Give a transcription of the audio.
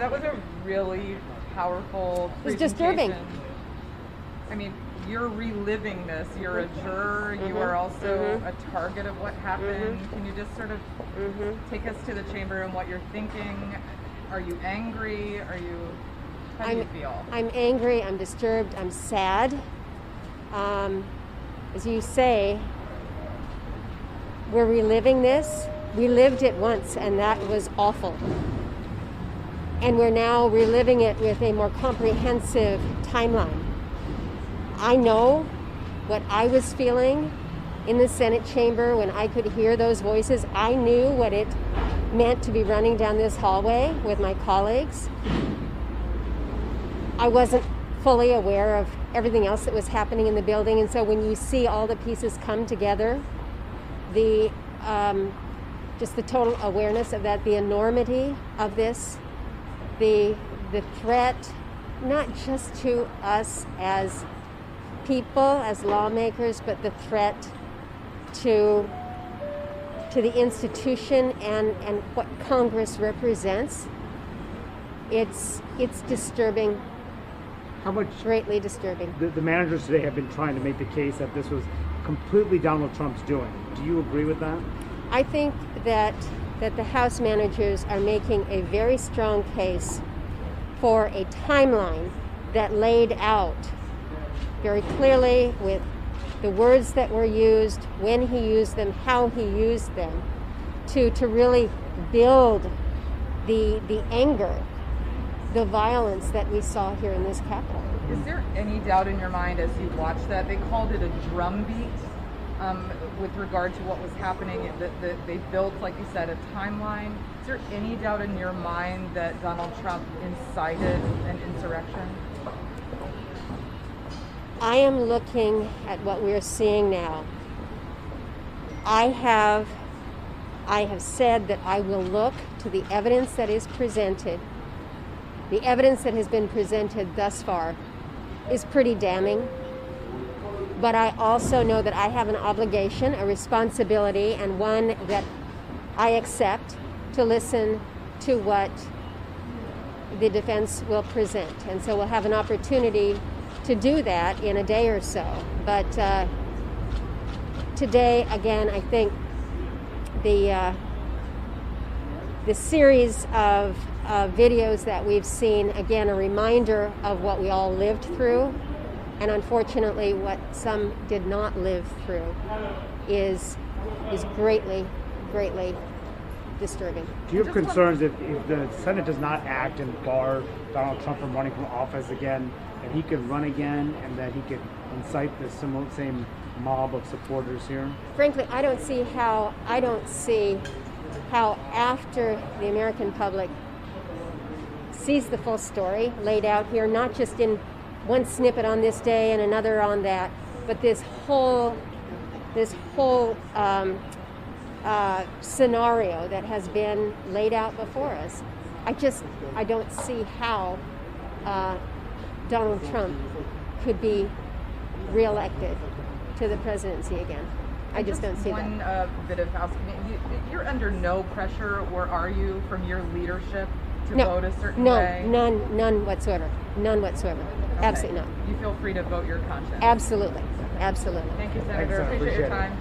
that was a really powerful It was disturbing. presentation. I mean, you're reliving this. You're a juror. You Mm-hmm. are also Mm-hmm. a target of what happened. Can you just sort of Mm-hmm. take us to the chamber and what you're thinking? Are you angry? How do you feel? I'm angry, I'm disturbed, I'm sad. As you say, we're reliving this. We lived it once, and that was awful. And we're now reliving it with a more comprehensive timeline. I know what I was feeling in the Senate chamber when I could hear those voices. I knew what it meant to be running down this hallway with my colleagues. I wasn't fully aware of everything else that was happening in the building, and so when you see all the pieces come together, the just the total awareness of that, the enormity of this, the threat, not just to us as people, as lawmakers, but the threat to the institution and what Congress represents. It's disturbing. How much Greatly disturbing. the managers today have been trying to make the case that this was completely Donald Trump's doing. Do you agree with that? I think that the House managers are making a very strong case for a timeline that laid out very clearly with the words that were used, when he used them, how he used them, to really build the anger, the violence that we saw here in this Capitol. Is there any doubt in your mind as you watch that? They called it a drumbeat with regard to what was happening. They built, like you said, a timeline. Is there any doubt in your mind that Donald Trump incited an insurrection? I am looking at what we're seeing now. I have said that I will look to the evidence that is presented. The evidence that has been presented thus far is pretty damning. But I also know that I have an obligation, a responsibility, and one that I accept to listen to what the defense will present. And so we'll have an opportunity to do that in a day or so. But today, again, I think the series of videos that we've seen, again, a reminder of what we all lived through, and unfortunately what some did not live through, is greatly, greatly disturbing. Do you have concerns if the Senate does not act and bar Donald Trump from running for office again, that he could run again and that he could incite the same mob of supporters here? Frankly, I don't see how after the American public sees the full story laid out here, not just in one snippet on this day and another on that, but this whole scenario that has been laid out before us. I don't see how Donald Trump could be reelected to the presidency again. I just don't see that. One bit of housekeeping. You're under no pressure, or are you, from your leadership to vote a certain way? None whatsoever. None whatsoever. Okay. Absolutely not. You feel free to vote your conscience. Absolutely. Thank you, Senator. Thanks, Appreciate your time.